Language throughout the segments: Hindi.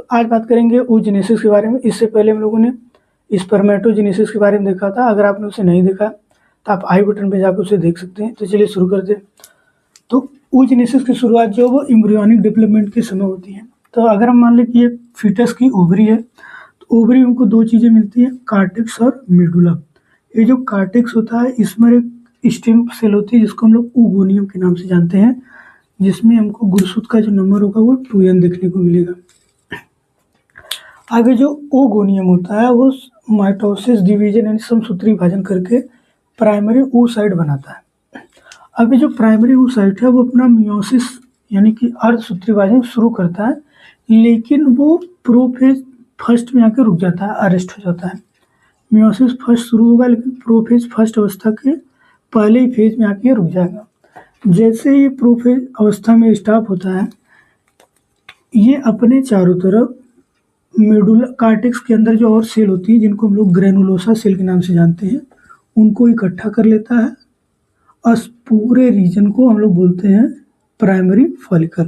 तो आज बात करेंगे oogenesis के बारे में। इससे पहले हम लोगों ने स्पर्मेटोजेनेसिस के बारे में देखा था। अगर आपने उसे नहीं देखा तो आप आई बटन पे जाकर उसे देख सकते हैं। तो चलिए शुरू करते हैं। तो oogenesis की शुरुआत जो वो एम्ब्रियोनिक डेवलपमेंट के समय होती है। तो अगर हम मान लें कि ये फीटस की ओवरी है, तो ओवरी में हमको दो चीज़ें मिलती हैं, कार्टेक्स और मेडुला। ये जो कार्टेक्स होता है इसमें एक स्टेम सेल होती है जिसको हम लोग oogoनियम के नाम से जानते हैं, जिसमें हमको गुणसूत्र का जो नंबर होगा वो 2n देखने को मिलेगा। आगे जो oogoनियम होता है वो माइटोसिस डिवीजन यानी समसूत्री विभाजन करके प्राइमरी oocyte बनाता है। अभी जो प्राइमरी oocyte है वो अपना मियोसिस यानी कि अर्धसूत्री विभाजन शुरू करता है, लेकिन वो प्रोफेज फर्स्ट में आके रुक जाता है, अरेस्ट हो जाता है। मियोसिस फर्स्ट शुरू होगा लेकिन प्रोफेज फर्स्ट अवस्था के पहले ही फेज में आके रुक जाएगा। जैसे ये प्रोफेज अवस्था में स्टॉप होता है, ये अपने चारों तरफ मेडुला कार्टेक्स के अंदर जो और सेल होती है जिनको हम लोग ग्रेनुलोसा सेल के नाम से जानते हैं, उनको इकट्ठा कर लेता है और पूरे रीजन को हम लोग बोलते हैं प्राइमरी फॉलिकल।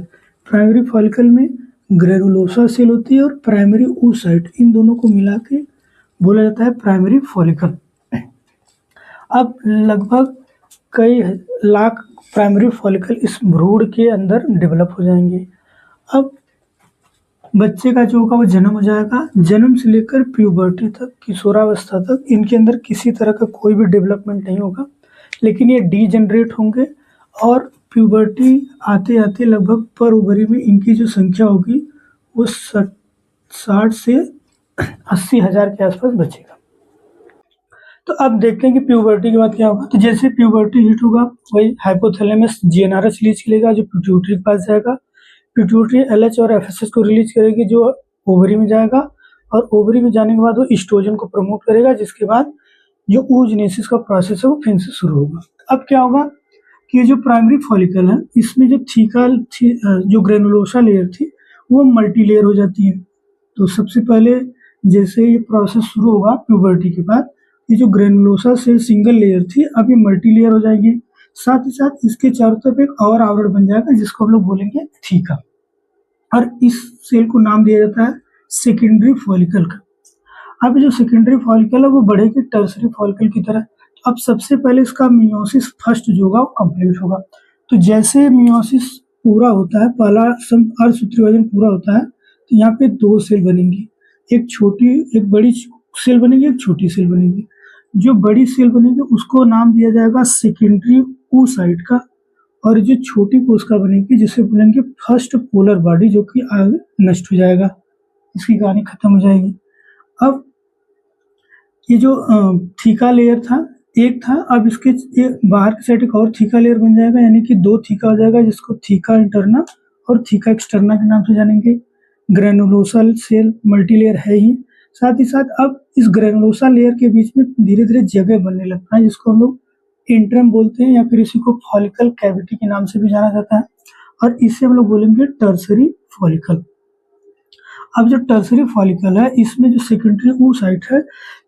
प्राइमरी फॉलिकल में ग्रेनुलोसा सेल होती है और प्राइमरी oocyte, इन दोनों को मिला के बोला जाता है प्राइमरी फॉलिकल। अब लगभग कई लाख प्राइमरी फॉलिकल इस भ्रूण के अंदर डेवलप हो जाएंगे। अब बच्चे का जो होगा वो जन्म हो जाएगा। जन्म से लेकर प्यूबर्टी तक, किशोरावस्था तक इनके अंदर किसी तरह का कोई भी डेवलपमेंट नहीं होगा, लेकिन ये डीजनरेट होंगे और प्यूबर्टी आते आते लगभग पर ओवरी में इनकी जो संख्या होगी वो 60 से 80 हज़ार के आसपास बचेगा। तो अब देखते हैं कि प्यूबर्टी के बाद क्या होगा। तो जैसे प्यूबर्टी हिट होगा वही हाइपोथैलेमस जीएनआरएच रिलीज करेगा जो पिट्यूटरी के पास जाएगा। पिट्यूटरी एलएच और एफएसएच को रिलीज करेगी जो ओवरी में जाएगा, और ओवरी में जाने के बाद वो ईस्ट्रोजन को प्रमोट करेगा, जिसके बाद जो oogenesis का प्रोसेस है वो फिर से शुरू होगा। अब क्या होगा कि ये जो प्राइमरी फॉलिकल है इसमें जो जो ग्रेनुलोसा लेयर थी वो मल्टी लेयर हो जाती है। तो सबसे पहले जैसे ये प्रोसेस शुरू होगा प्यूबर्टी के बाद, ये जो ग्रेनुलोसा सेल सिंगल लेयर थी अब ये मल्टी लेयर हो जाएगी। साथ ही साथ इसके चारों तरफ एक और आवरण बन जाएगा जिसको हम लोग बोलेंगे थीका, और इस सेल को नाम दिया जाता है सेकेंडरी फॉलिकल का। अब जो सेकेंडरी फॉलिकल है वो बढ़ेगी टर्सरी फॉलिकल की तरह। अब सबसे पहले इसका मियोसिस फर्स्ट जो होगा वो कंप्लीट होगा। तो जैसे मियोसिस पूरा होता है, पहला अर्धसूत्री विभाजन पूरा होता है, तो यहाँ पे दो सेल बनेंगी, एक बड़ी सेल बनेगी, एक छोटी सेल बनेगी। जो बड़ी सेल बनेगी उसको नाम दिया जाएगा सेकेंडरी oocyte का, और जो छोटी कोशिका बनेगी जिसे बोलेंगे फर्स्ट पोलर बॉडी, जो कि आगे नष्ट हो जाएगा, इसकी कहानी खत्म हो जाएगी। अब ये जो थीका लेयर था एक था, अब इसके बाहर की साइड एक और थीका लेयर बन जाएगा, यानी कि दो थीका हो जाएगा जिसको थीका इंटरना और थीका एक्सटर्ना के नाम से जानेंगे। ग्रेनुलोसा सेल मल्टी लेयर है ही, साथ ही साथ अब इस ग्रेनुलोसा लेयर के बीच में धीरे धीरे जगह बनने लगता है जिसको हम लोग इंट्रम बोलते हैं, या फिर इसी को फॉलिकल कैविटी के नाम से भी जाना जाता है, और इसे हम लोग बोलेंगे टर्सरी फॉलिकल। अब जो टर्सरी फॉलिकल है इसमें जो सेकेंडरी oocyte है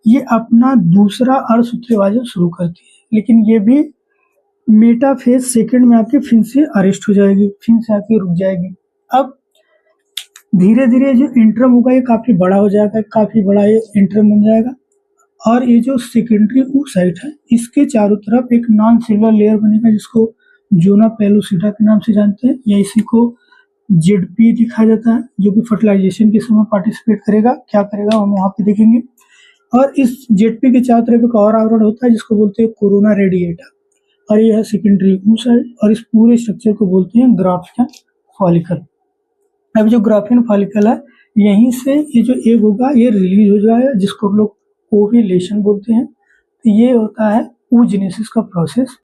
ये अपना दूसरा अर्धसूत्री विभाजन शुरू करती है, लेकिन ये भी मेटाफेज सेकेंड में आके फिर से अरेस्ट हो जाएगी, फिर से आके रुक जाएगी। अब धीरे धीरे जो इंट्रम होगा ये काफी बड़ा हो जाएगा, काफी बड़ा ये इंट्रम बन जाएगा, और ये जो सेकेंडरी oocyte है इसके चारों तरफ एक नॉन सिल्वर लेयर बनेगा जिसको जोना पेलोसिटा के नाम से जानते हैं, या इसी को जेडपी दिखाया जाता है, जो कि फर्टिलाइजेशन के समय पार्टिसिपेट करेगा। क्या करेगा हम वहां पे देखेंगे। और इस जेडपी के चारों तरफ एक और आवरण होता है जिसको बोलते हैं कोरोना रेडिएटा, और ये है सेकेंडरी oocyte, और इस पूरे स्ट्रक्चर को बोलते हैं ग्राफियन फॉलिकल। अब जो ग्राफियन फॉलिकल है यहीं से ये जो एग होगा ये रिलीज हो जाएगा, जिसको हम लोग ओव्यूलेशन बोलते हैं। तो ये होता है oogenesis का प्रोसेस।